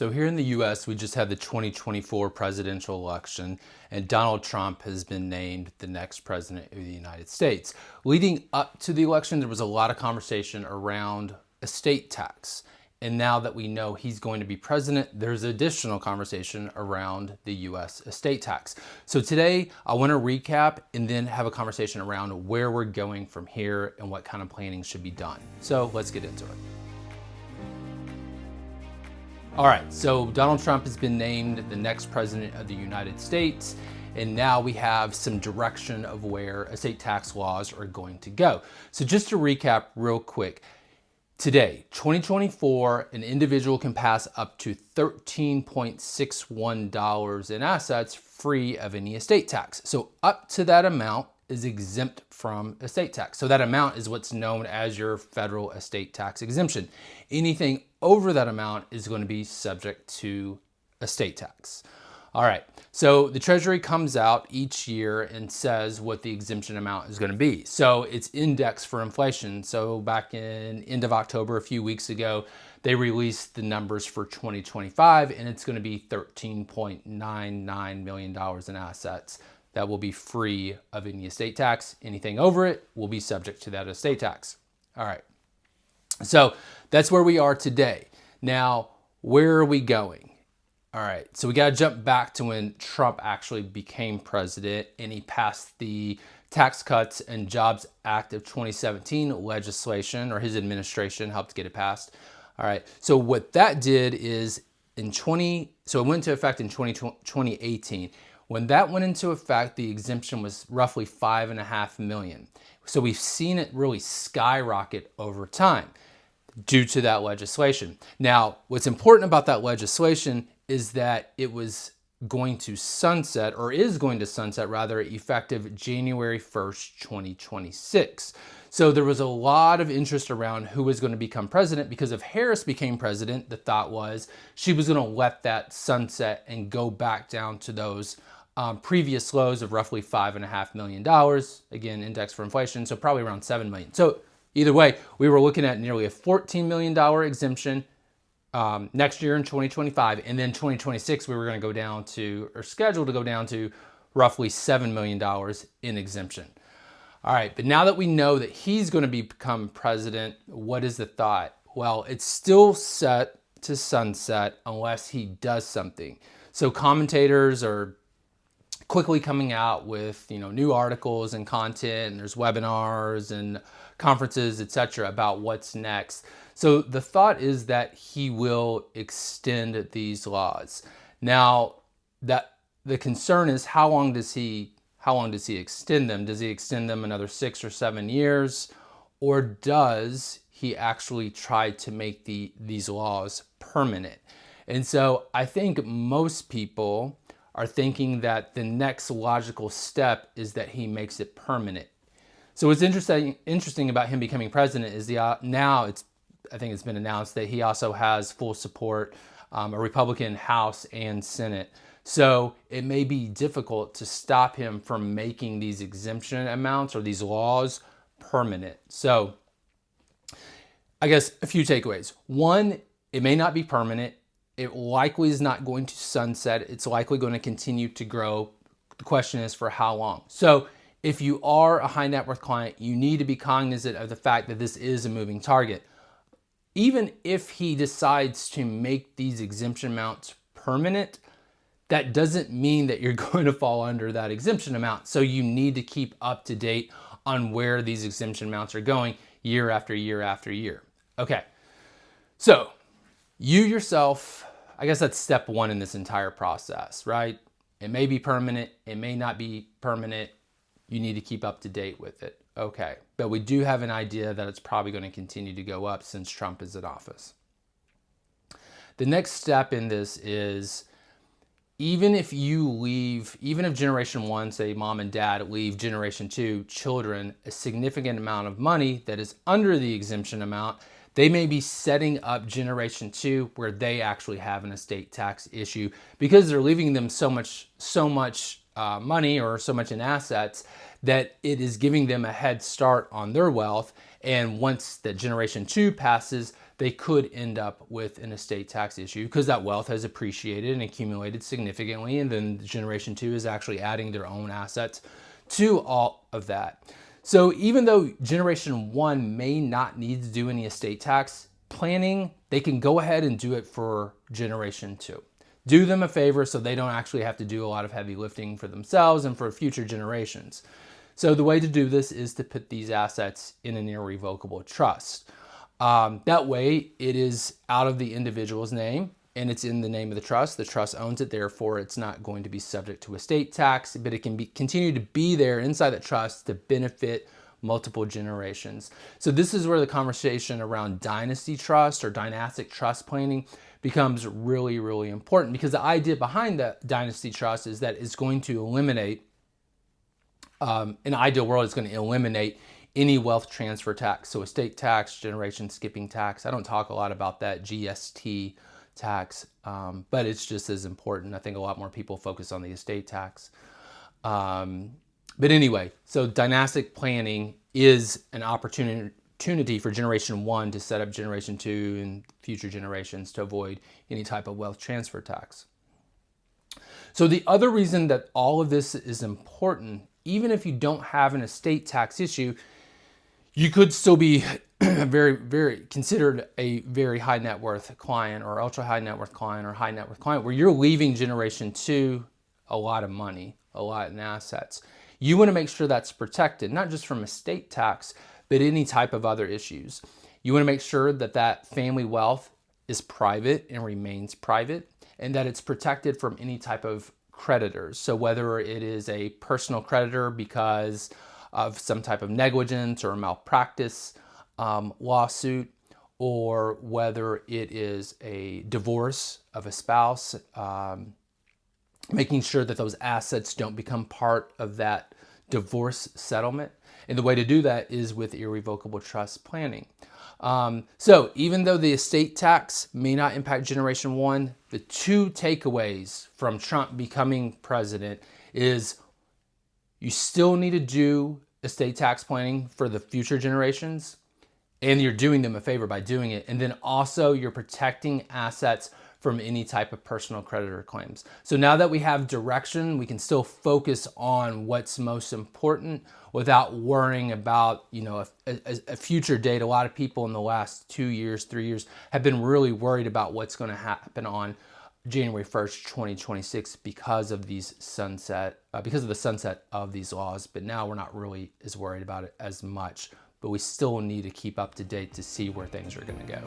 So here in the US, we just had the 2024 presidential election, and Donald Trump has been named the next president of the United States. Leading up to the election, there was a lot of conversation around estate tax. And now that we know he's going to be president, there's additional conversation around the US estate tax. So today, I want to recap and then have a conversation around where we're going from here and what kind of planning should be done. So let's get into it. All right, so Donald Trump has been named the next president of the United States, and now we have some direction of where estate tax laws are going to go. So just to recap real quick, today, 2024, an individual can pass up to $13.61 in assets free of any estate tax. So up to that amount is exempt from estate tax. So that amount is what's known as your federal estate tax exemption. Anything over that amount is going to be subject to estate tax. All right, so the Treasury comes out each year and says what the exemption amount is going to be. So it's indexed for inflation. So back in end of October, a few weeks ago, they released the numbers for 2025, and it's going to be $13.99 million in assets that will be free of any estate tax. Anything over it will be subject to that estate tax. All right, so that's where we are today. Now, where are we going? All right, so we got to jump back to when Trump actually became president and he passed the Tax Cuts and Jobs Act of 2017 legislation, or his administration helped get it passed. All right, so what that did is it went into effect in 2018. When that went into effect, the exemption was roughly $5.5 million. So we've seen it really skyrocket over time due to that legislation. Now, what's important about that legislation is that it was going to sunset, or is going to sunset rather, effective January 1st, 2026. So there was a lot of interest around who was going to become president, because if Harris became president, the thought was she was going to let that sunset and go back down to those previous lows of roughly $5.5 million, again, indexed for inflation, so probably around $7 million. So either way, we were looking at nearly a $14 million exemption next year in 2025, and then 2026 we were going to go down to, or scheduled to go down to, roughly $7 million in exemption. All right, but now that we know that he's going to become president, what is the thought? Well, it's still set to sunset unless he does something. So commentators are quickly coming out with new articles and content, and there's webinars and conferences, etc., about what's next. So the thought is that he will extend these laws. Now, that the concern is how long does he extend them? Does he extend them another 6 or 7 years, or does he actually try to make these laws permanent? And so I think most people are thinking that the next logical step is that he makes it permanent. So what's interesting about him becoming president is I think it's been announced that he also has full support, a Republican House and Senate. So it may be difficult to stop him from making these exemption amounts or these laws permanent. So I guess a few takeaways. One, it may not be permanent. It likely is not going to sunset. It's likely going to continue to grow. The question is for how long. So if you are a high net worth client, you need to be cognizant of the fact that this is a moving target. Even if he decides to make these exemption amounts permanent, that doesn't mean that you're going to fall under that exemption amount. So you need to keep up to date on where these exemption amounts are going year after year after year. Okay, so you yourself, I guess that's step one in this entire process, right? It may be permanent, it may not be permanent. You need to keep up to date with it. Okay, but we do have an idea that it's probably going to continue to go up since Trump is in office. The next step in this is, even if generation one, say mom and dad, leave generation two children a significant amount of money that is under the exemption amount, they may be setting up generation two where they actually have an estate tax issue because they're leaving them so much money or so much in assets that it is giving them a head start on their wealth. And once that generation two passes, they could end up with an estate tax issue because that wealth has appreciated and accumulated significantly, and then generation 2 is actually adding their own assets to all of that. So even though generation 1 may not need to do any estate tax planning, they can go ahead and do it for generation 2. Do them a favor so they don't actually have to do a lot of heavy lifting for themselves and for future generations. So the way to do this is to put these assets in an irrevocable trust. That way it is out of the individual's name and it's in the name of the trust. The trust owns it, therefore it's not going to be subject to estate tax, but it can continue to be there inside the trust to benefit multiple generations. So this is where the conversation around dynasty trust or dynastic trust planning becomes really, really important, because the idea behind the dynasty trust is that it's going to eliminate, in an ideal world, it's going to eliminate any wealth transfer tax. So estate tax, generation skipping tax. I don't talk a lot about that, GST tax, but it's just as important. I think a lot more people focus on the estate tax. But anyway, so dynastic planning is an opportunity for generation 1 to set up generation 2 and future generations to avoid any type of wealth transfer tax. So the other reason that all of this is important, even if you don't have an estate tax issue, you could still be very considered a very high net worth client or ultra high net worth client or high net worth client where you're leaving generation 2 a lot of money, a lot in assets. You want to make sure that's protected, not just from estate tax, but any type of other issues. You want to make sure that that family wealth is private and remains private, and that it's protected from any type of creditors. So whether it is a personal creditor because of some type of negligence or malpractice lawsuit, or whether it is a divorce of a spouse, making sure that those assets don't become part of that divorce settlement. And the way to do that is with irrevocable trust planning. So even though the estate tax may not impact generation 1, the 2 takeaways from Trump becoming president is you still need to do estate tax planning for the future generations, and you're doing them a favor by doing it. And then also you're protecting assets from any type of personal creditor claims. So now that we have direction, we can still focus on what's most important without worrying about, a future date. A lot of people in the last 2 years, 3 years have been really worried about what's going to happen on January 1st, 2026 because of the sunset of these laws. But now we're not really as worried about it as much, but we still need to keep up to date to see where things are going to go.